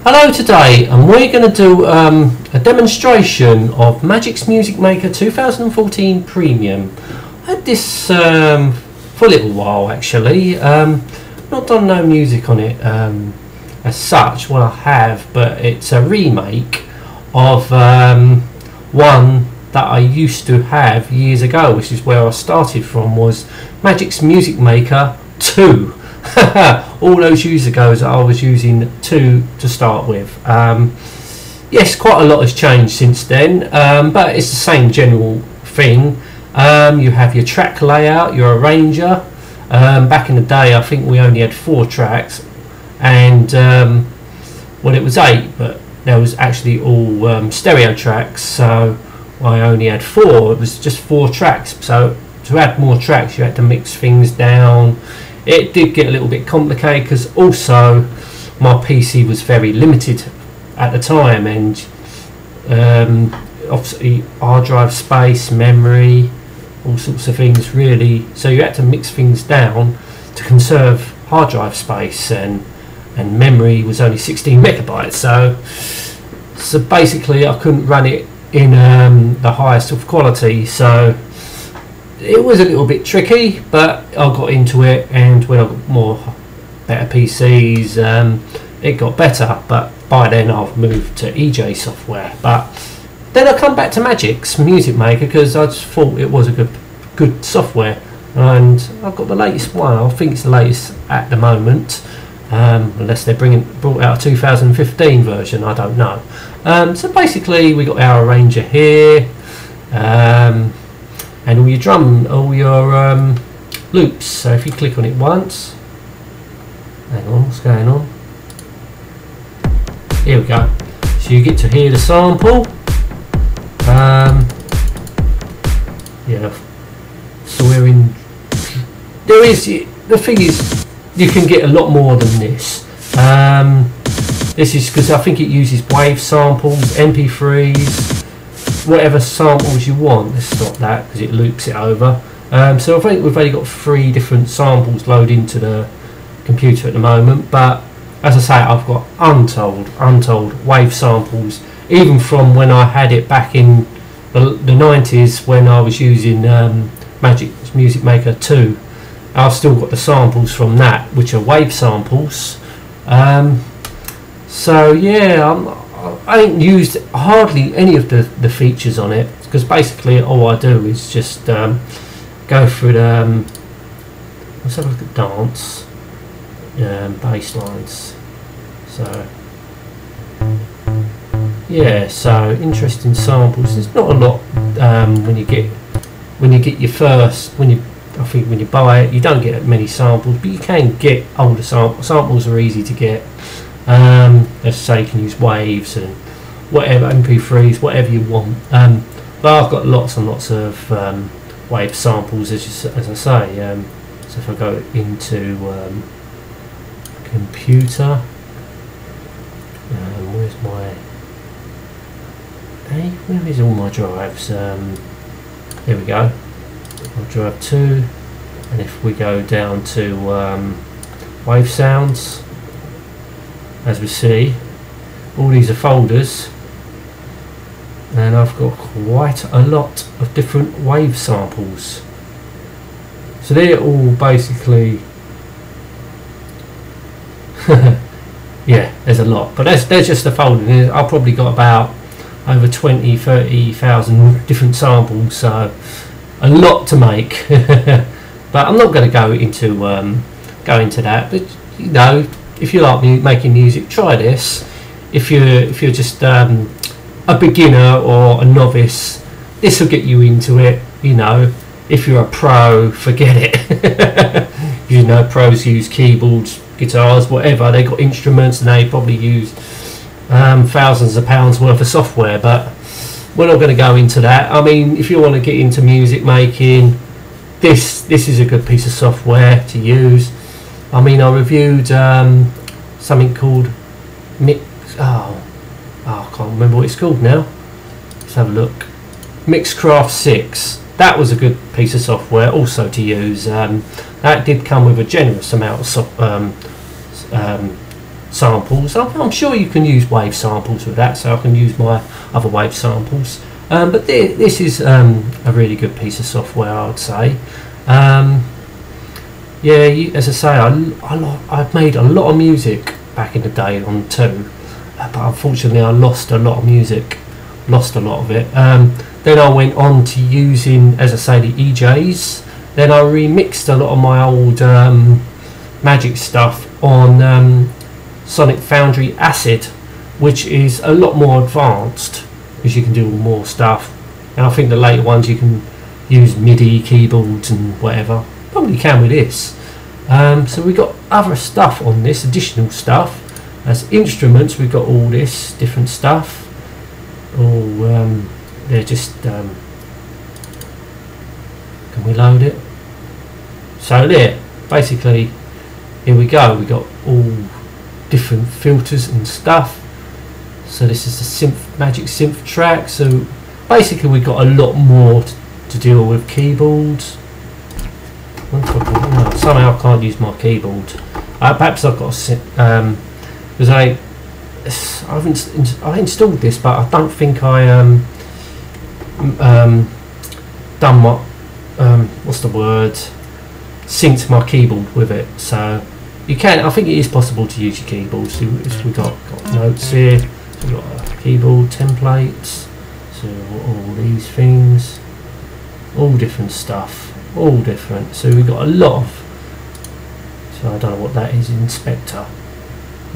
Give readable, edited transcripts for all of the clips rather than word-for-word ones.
Hello today, and we're going to do a demonstration of Magix Music Maker 2014 Premium. I had this for a little while actually. Not done no music on it as such. Well, I have, but it's a remake of one that I used to have years ago, which is where I started from, was Magix Music Maker 2. All those years ago I was using 2 to start with. Yes, quite a lot has changed since then, but it's the same general thing. You have your track layout, your arranger. Back in the day I think we only had 4 tracks, and well, it was 8, but there was actually all stereo tracks, so I only had 4. It was just 4 tracks, so to add more tracks you had to mix things down. It did get a little bit complicated because also my PC was very limited at the time, and obviously hard drive space, memory, all sorts of things really, so you had to mix things down to conserve hard drive space, and memory was only 16 megabytes, so basically I couldn't run it in the highest of quality, so it was a little bit tricky, but I got into it, and when I got better PCs, it got better. But by then I've moved to EJ software. But then I come back to Magix Music Maker because I just thought it was a good software, and I've got the latest one. I think it's the latest at the moment, unless they're brought out a 2015 version. I don't know. So basically we got our arranger here. And all your loops. So if you click on it once, hang on, what's going on? Here we go. So you get to hear the sample. Yeah. So we're in. There is, the thing is, you can get a lot more than this. This is because I think it uses wave samples, MP3s. Whatever samples you want. Let's stop that because it loops it over. So I think we've only got 3 different samples loaded into the computer at the moment, but as I say, I've got untold wave samples, even from when I had it back in the 90s when I was using Magix Music Maker 2. I've still got the samples from that, which are wave samples. So yeah, I ain't used hardly any of the features on it, because basically all I do is just go through the let's have a look at dance bass lines. So yeah, so interesting samples. There's not a lot when you get your first, I think when you buy it you don't get many samples, but you can get older samples. Samples are easy to get. Let's say you can use waves and whatever, MP3s, whatever you want. But I've got lots and lots of wave samples, as I say. So if I go into computer, where's my? Hey, where is all my drives? Here we go. I'll drive 2, and if we go down to wave sounds. As we see, all these are folders, and I've got quite a lot of different wave samples. So they're all basically, yeah, there's a lot, but there's just a folder. I've probably got about over 20-30,000 different samples, so a lot to make. But I'm not going to go into that. But you know, if you like making music, try this. If you're just a beginner or a novice, this will get you into it. You know, if you're a pro, forget it. You know, pros use keyboards, guitars, whatever. They got instruments, and they probably use thousands of pounds worth of software. But we're not going to go into that. I mean, if you want to get into music making, this is a good piece of software to use. I mean, I reviewed something called I can't remember what it's called now. Let's have a look. Mixcraft 6. That was a good piece of software also to use. That did come with a generous amount of samples. I'm sure you can use wave samples with that, so I can use my other wave samples. But this is a really good piece of software, I would say. Yeah, as I say, I've made a lot of music back in the day on 2, but unfortunately I lost a lot of music, lost a lot of it. Then I went on to using, as I say, the EJs. Then I remixed a lot of my old Magix stuff on Sonic Foundry Acid, which is a lot more advanced because you can do more stuff. And I think the later ones you can use MIDI keyboards and whatever. Probably can with this. So we got other stuff on this, additional stuff. As instruments, we've got all this different stuff. Oh, they're just. Can we load it? So there, basically, here we go. We got all different filters and stuff. So this is the Magix synth track. So basically, we've got a lot more to deal with keyboards. Somehow I can't use my keyboard. Perhaps I've got because I installed this, but I don't think I done my what's the word, synced my keyboard with it. So you can, I think it is possible to use your keyboard. So we've got notes here, so we've got keyboard templates, so all these things, all different stuff, all different. So we've got a lot of, so I don't know what that is, inspector,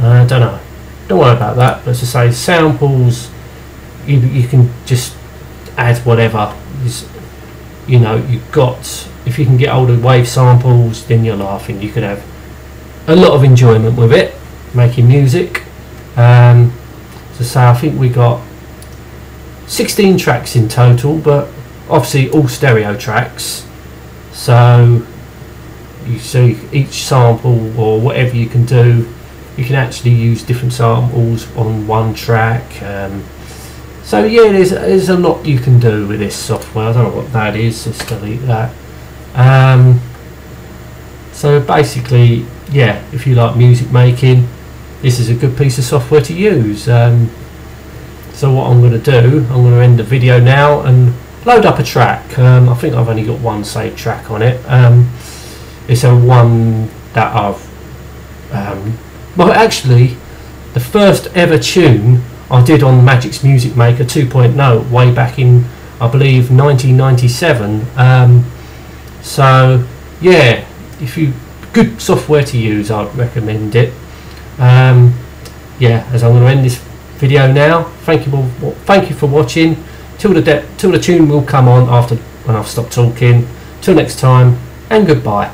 I don't know, don't worry about that. But as I say, samples, you can just add whatever is, you know, you've got. If you can get hold of wave samples, then you're laughing. You could have a lot of enjoyment with it, making music. So say I think we got 16 tracks in total, but obviously all stereo tracks. So you see each sample or whatever you can do, you can actually use different samples on one track. So yeah, there's a lot you can do with this software. I don't know what that is. Let's delete that. So basically, yeah, if you like music making, this is a good piece of software to use. So what I'm going to do, I'm going to end the video now and load up a track. I think I've only got one saved track on it. It's a one that I've well, actually the first ever tune I did on Magix Music Maker 2.0 way back in, I believe, 1997. So yeah, if you, good software to use, I'd recommend it. Yeah, as I'm going to end this video now, thank you for watching. Till the tune will come on after when I've stopped talking. Till next time, and goodbye.